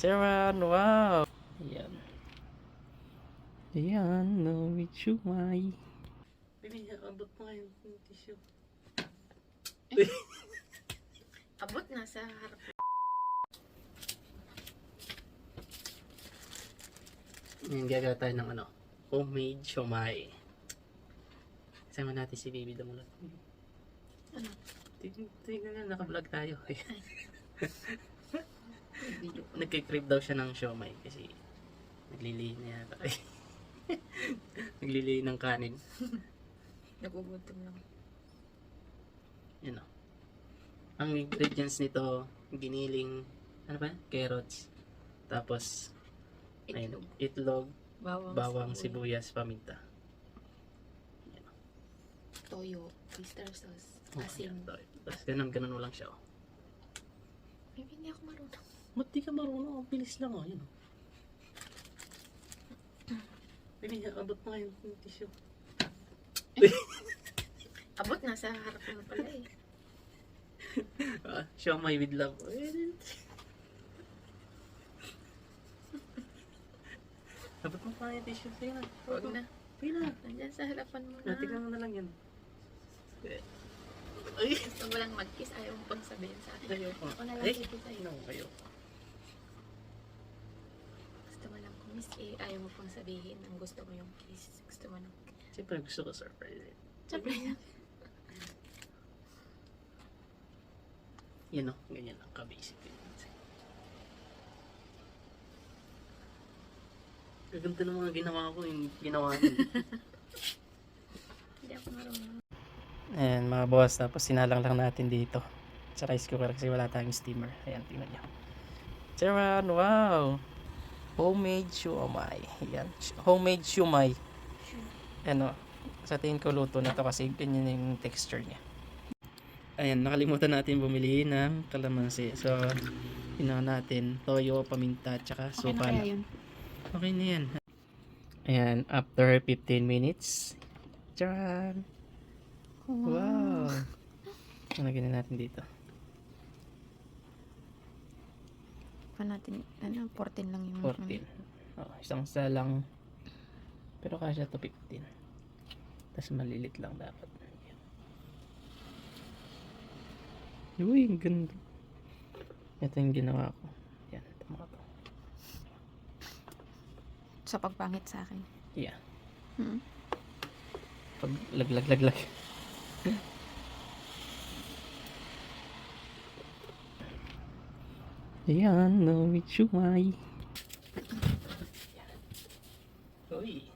Charan, wow! Ayan. Ayan, no, with shumai. Bibi, abot mo ngayon yung tissue. Abot na sa harap. Ngayon gagawa tayo ng ano, homemade shumai. Kasama natin si Bibi Damulat. Ano? Tignan na, naka-vlog tayo. Video ko. Nagkikrib daw siya ng shumai kasi naglilihi na yata. Naglilihi ng kanin. Nagugutom lang. Yan o. Ang ingredients nito, giniling, ano ba? Carrots. Tapos, ayun, itlog, bawang, sibuyas, paminta. Yan o. Toyo, oyster sauce, asin. Tapos ganun mo lang siya o. Maybe hindi ako marunong. Ba't di ka marunong? Ang bilis lang o. Yan o. Baby, abot mo ngayon yung tissue. Abot na sa harap mo pala eh. Shumai with love. Abot mo pa yung tissue. Sige na. Huwag na. Sige na. Nandyan sa harapan mo na. Tignan mo na lang yan. Ay! Gusto mo lang mag-kiss, ayaw mo pang sabihin sa akin. Ayaw pa. Ako na lang Ay! kiss sa'yo. No, ayaw. Gusto mo lang kumiss eh, ayaw mo pang sabihin. Ang gusto mo yung kiss. Gusto mo lang. Siyempre gusto ko surprise eh. Siyempre lang. Yan o, ganyan lang ka-basic. Gaganda ng mga ginawa ko, yung ginawa niyo. Hindi ako marunong. Ayan mga boss, tapos sinalang lang natin dito sa rice cooker kasi wala tayong steamer. Ayan, tingnan nyo. Charan, wow! Homemade shumai. Ayan, homemade shumai. Ano, sa tingin ko luto na to kasi ganyan yung texture niya. Ayan, nakalimutan natin bumili ng kalamansi. So, ginawa natin toyo, paminta, tsaka Okay na suka. kaya yun? Okay na yan. Ayan, after 15 minutes. Charan! Wow! Lagyan na natin dito. Pa natin, 14 lang yung 14. Oh, isang sa lang. Pero kasya to 15. Tapos malilit lang dapat. Uy, ang ganda. Ito yung ginawa ko. Yan, tama to. Sa pagpangit sa akin. Yeah. Hmm? Pag laglag. Ayan, no, with shumai. Uy.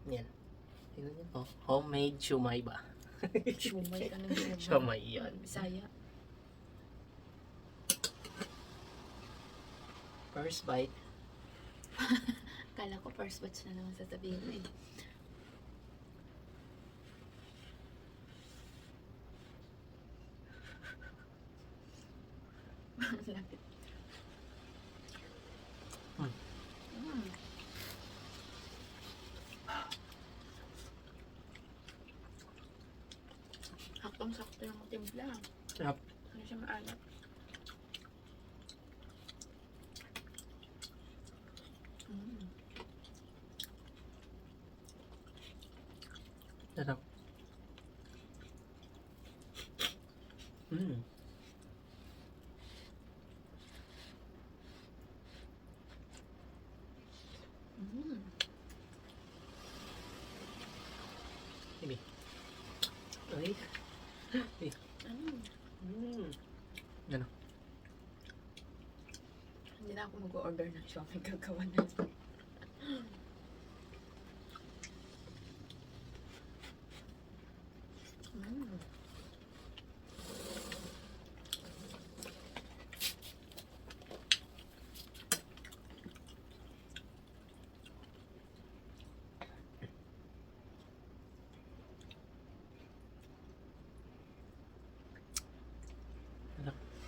Yan. Tingnan niyo po. Homemade shumai ba? Shumay ka ng ginawa. Shumai yan. Bisaya. First bite. Kala ko first batch na naman sasabihin mo eh. Lapit. Saktong-sakto yung timpla. Sarap. Ano siya maalat? Sarap. Mm. Bibi. Ay. Ay. Ano? Hindi na ako mag-order ng shopping gagawa na.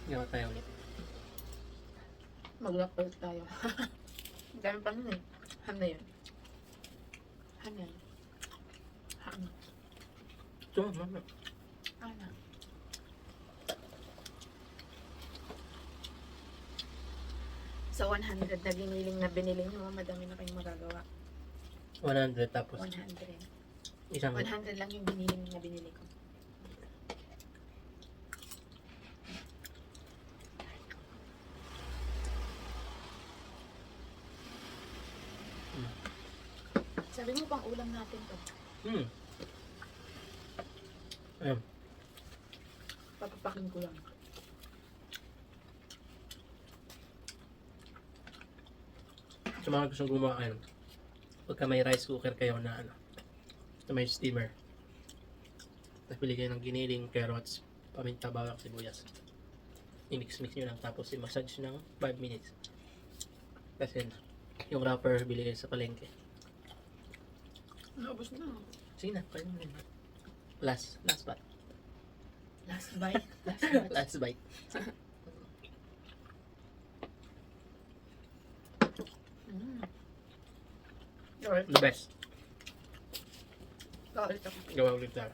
Gawa tayo ulit. Mag-lock ulit tayo. Ang dami pa nun eh. Ham na yun. Ham yan. Ham. Ito, mama. Ano? Sa 100 na giniling na binili nyo, madami na kayong magagawa. 100 tapos 100. isang 100 lang yung giniling na binili ko. Sabi mo pang ulam natin to. Ayun. Papapakin ko lang. Sa mga gustong gumawa kayo, pagka may rice cooker kayo na ano, na may steamer, tapos pili kayo ng giniling, carrots, paminta, bawang, sibuyas. I-mix-mix nyo lang tapos i-massage ng 5 minutes. Kasi yung wrapper bili kayo sa palengke. Naubos na. Sige na, kayo na. Last bite. Last bite. Last bite. Last bite. Mm. Alright. The best. Alright ako. Gawa ulit tayo.